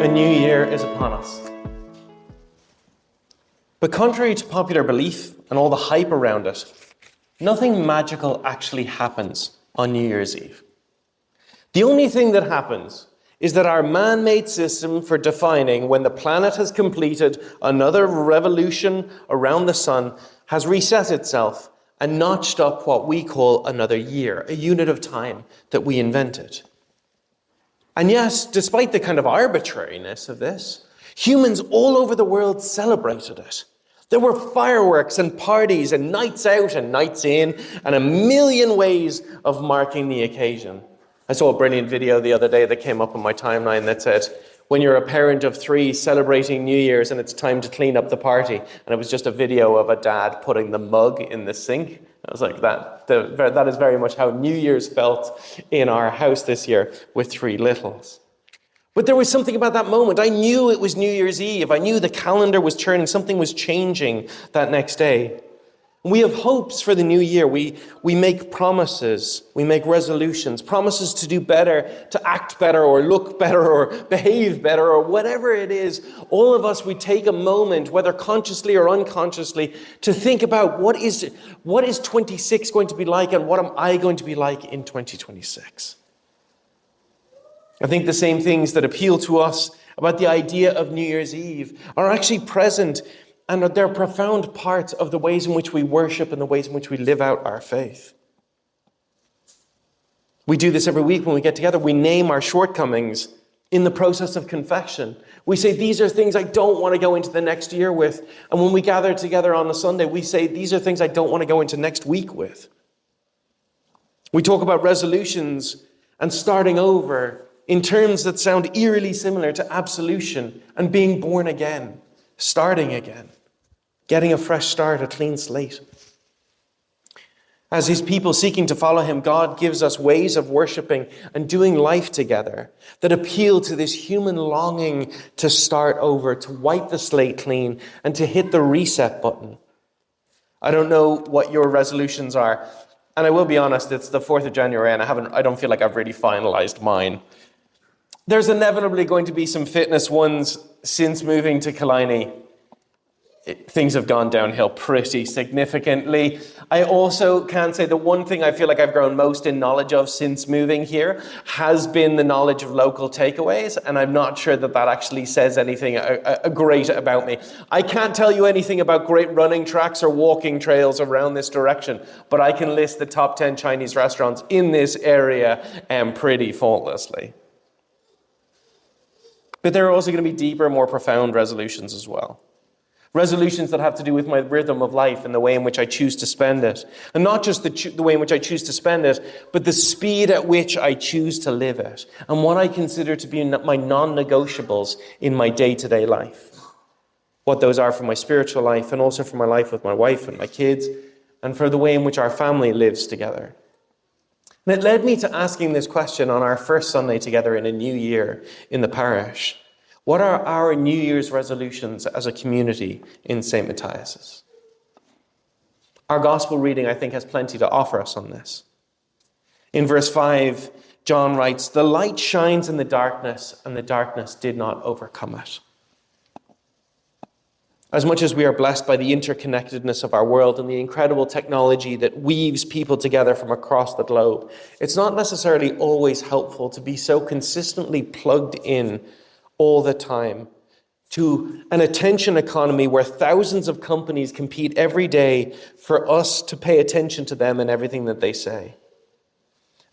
A new year is upon us. But contrary to popular belief and all the hype around it, nothing magical actually happens on New Year's Eve. The only thing that happens is that our man-made system for defining when the planet has completed another revolution around the sun has reset itself and notched up what we call another year, a unit of time that we invented. And yes, despite the kind of arbitrariness of this, humans all over the world celebrated it. There were fireworks and parties and nights out and nights in and a million ways of marking the occasion. I saw a brilliant video the other day that came up on my timeline that said, when you're a parent of 3 celebrating New Year's and it's time to clean up the party. And it was just a video of a dad putting the mug in the sink. I was like, that is very much how New Year's felt in our house this year with 3 littles. But there was something about that moment. I knew it was New Year's Eve. I knew the calendar was turning. Something was changing that next day. We have hopes for the new year. We make promises. We make resolutions. Promises to do better, to act better, or look better, or behave better, or whatever it is. All of us, we take a moment, whether consciously or unconsciously, to think about what is 26 going to be like and what am I going to be like in 2026. I think the same things that appeal to us about the idea of New Year's Eve are actually present, and they're profound parts of the ways in which we worship and the ways in which we live out our faith. We do this every week when we get together. We name our shortcomings in the process of confession. We say, these are things I don't want to go into the next year with. And when we gather together on a Sunday, we say, these are things I don't want to go into next week with. We talk about resolutions and starting over in terms that sound eerily similar to absolution and being born again, starting again, getting a fresh start, a clean slate. As his people seeking to follow him, God gives us ways of worshiping and doing life together that appeal to this human longing to start over, to wipe the slate clean, and to hit the reset button. I don't know what your resolutions are, and I will be honest, it's the 4th of January, and I don't feel like I've really finalized mine. There's inevitably going to be some fitness ones since moving to Killiney. Things have gone downhill pretty significantly. I also can say the one thing I feel like I've grown most in knowledge of since moving here has been the knowledge of local takeaways, and I'm not sure that actually says anything great about me. I can't tell you anything about great running tracks or walking trails around this direction, but I can list the top 10 Chinese restaurants in this area pretty faultlessly. But there are also going to be deeper, more profound resolutions as well. Resolutions that have to do with my rhythm of life and the way in which I choose to spend it. And not just the way in which I choose to spend it, but the speed at which I choose to live it. And what I consider to be my non-negotiables in my day-to-day life. What those are for my spiritual life and also for my life with my wife and my kids and for the way in which our family lives together. And it led me to asking this question on our first Sunday together in a new year in the parish. What are our New Year's resolutions as a community in St. Matthias's? Our gospel reading, I think, has plenty to offer us on this. In verse 5, John writes, "The light shines in the darkness, and the darkness did not overcome it." As much as we are blessed by the interconnectedness of our world and the incredible technology that weaves people together from across the globe, it's not necessarily always helpful to be so consistently plugged in all the time to an attention economy where thousands of companies compete every day for us to pay attention to them and everything that they say.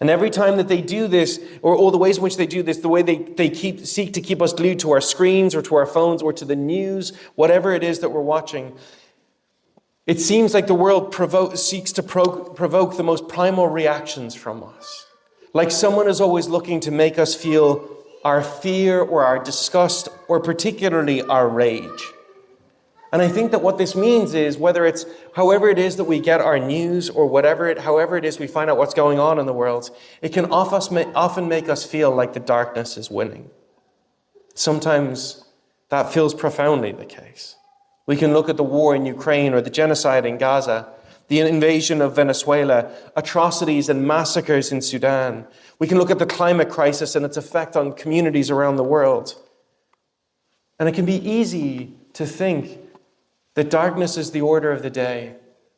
And every time that they do this, or all the ways in which they do this, the way they seek to keep us glued to our screens or to our phones or to the news, whatever it is that we're watching, it seems like the world seeks to provoke the most primal reactions from us. Like someone is always looking to make us feel our fear or our disgust or particularly our rage. And I think that what this means is whether it's however it is that we get our news or however it is we find out what's going on in the world, it can often make us feel like the darkness is winning. Sometimes that feels profoundly the case. We can look at the war in Ukraine or the genocide in Gaza, the invasion of Venezuela, atrocities and massacres in Sudan. We can look at the climate crisis and its effect on communities around the world. And it can be easy to think that darkness is the order of the day,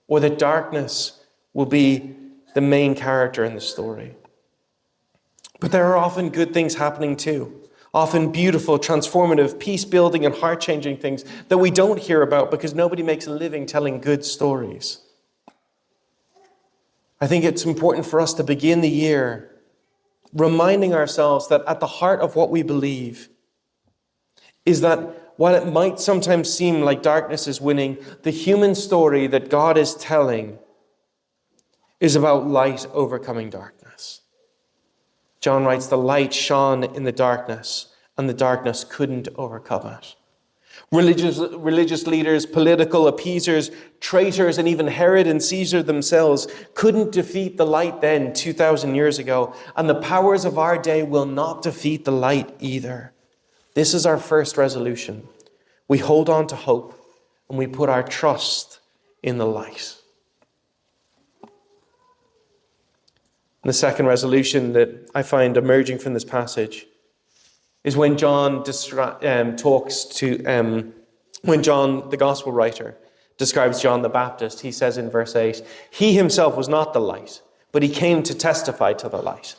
or that darkness will be the main character in the story. But there are often good things happening too. Often beautiful, transformative, peace-building and heart-changing things that we don't hear about because nobody makes a living telling good stories. I think it's important for us to begin the year reminding ourselves that at the heart of what we believe is that while it might sometimes seem like darkness is winning, the human story that God is telling is about light overcoming darkness. John writes, the light shone in the darkness, and the darkness couldn't overcome it. Religious leaders, political appeasers, traitors, and even Herod and Caesar themselves couldn't defeat the light then, 2,000 years ago, and the powers of our day will not defeat the light either. This is our first resolution. We hold on to hope, and we put our trust in the light. The second resolution that I find emerging from this passage is when John when John, the gospel writer, describes John the Baptist. He says in verse 8, he himself was not the light, but he came to testify to the light.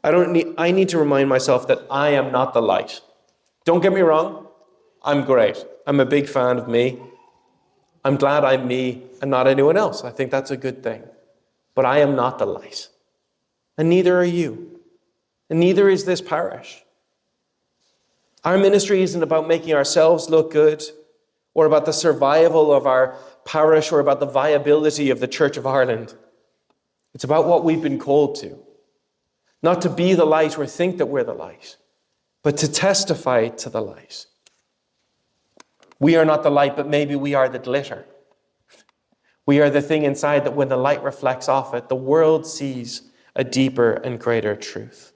I need to remind myself that I am not the light. Don't get me wrong, I'm great. I'm a big fan of me. I'm glad I'm me and not anyone else. I think that's a good thing. But I am not the light. And neither are you. And neither is this parish. Our ministry isn't about making ourselves look good, or about the survival of our parish, or about the viability of the Church of Ireland. It's about what we've been called to. Not to be the light or think that we're the light, but to testify to the light. We are not the light, but maybe we are the glitter. We are the thing inside that when the light reflects off it, the world sees a deeper and greater truth.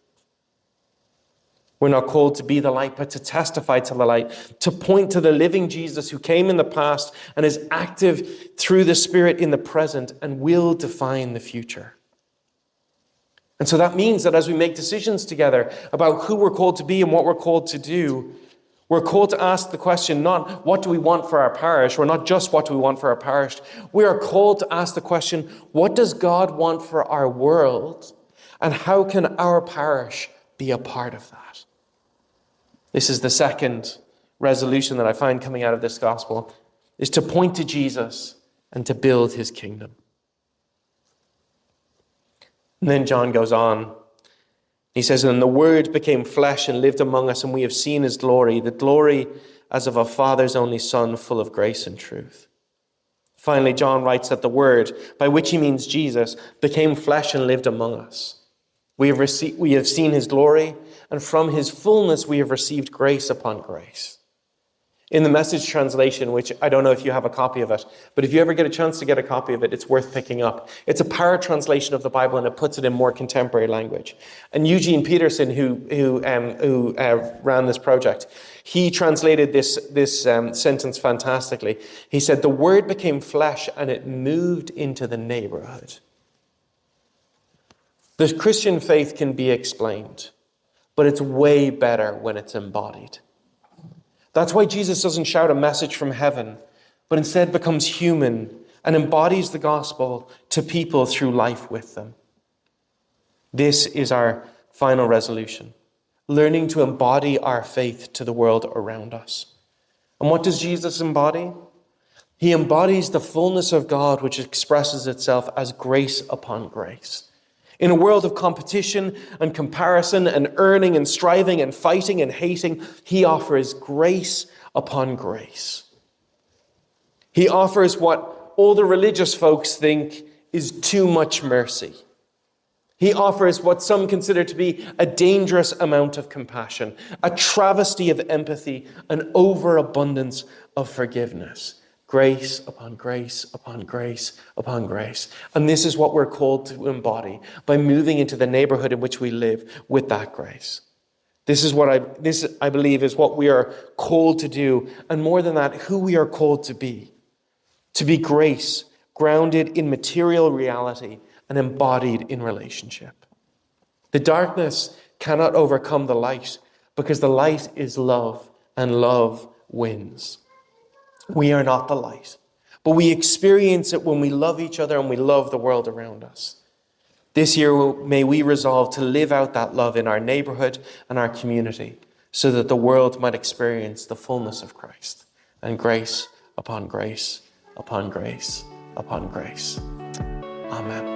We're not called to be the light, but to testify to the light, to point to the living Jesus who came in the past and is active through the Spirit in the present and will define the future. And so that means that as we make decisions together about who we're called to be and what we're called to do, we're called to ask the question, not what do we want for our parish, or not just what do we want for our parish. We are called to ask the question, what does God want for our world, and how can our parish be a part of that? This is the second resolution that I find coming out of this gospel, is to point to Jesus and to build his kingdom. And then John goes on. He says, and the Word became flesh and lived among us, and we have seen his glory, the glory as of a Father's only Son, full of grace and truth. Finally, John writes that the Word, by which he means Jesus, became flesh and lived among us. We have seen his glory, and from his fullness we have received grace upon grace. In the Message translation, which I don't know if you have a copy of it, but if you ever get a chance to get a copy of it, it's worth picking up. It's a para-translation of the Bible, and it puts it in more contemporary language. And Eugene Peterson, who ran this project, he translated this sentence fantastically. He said, the Word became flesh and it moved into the neighborhood. The Christian faith can be explained, but it's way better when it's embodied. That's why Jesus doesn't shout a message from heaven, but instead becomes human and embodies the gospel to people through life with them. This is our final resolution, learning to embody our faith to the world around us. And what does Jesus embody? He embodies the fullness of God, which expresses itself as grace upon grace. In a world of competition and comparison and earning and striving and fighting and hating, he offers grace upon grace. He offers what all the religious folks think is too much mercy. He offers what some consider to be a dangerous amount of compassion, a travesty of empathy, an overabundance of forgiveness. Grace upon grace upon grace upon grace. And this is what we're called to embody by moving into the neighborhood in which we live with that grace. This, I believe, is what we are called to do. And more than that, who we are called to be. To be grace grounded in material reality and embodied in relationship. The darkness cannot overcome the light, because the light is love and love wins. We are not the light, but we experience it when we love each other and we love the world around us. This year, may we resolve to live out that love in our neighborhood and our community so that the world might experience the fullness of Christ and grace upon grace upon grace upon grace. Amen.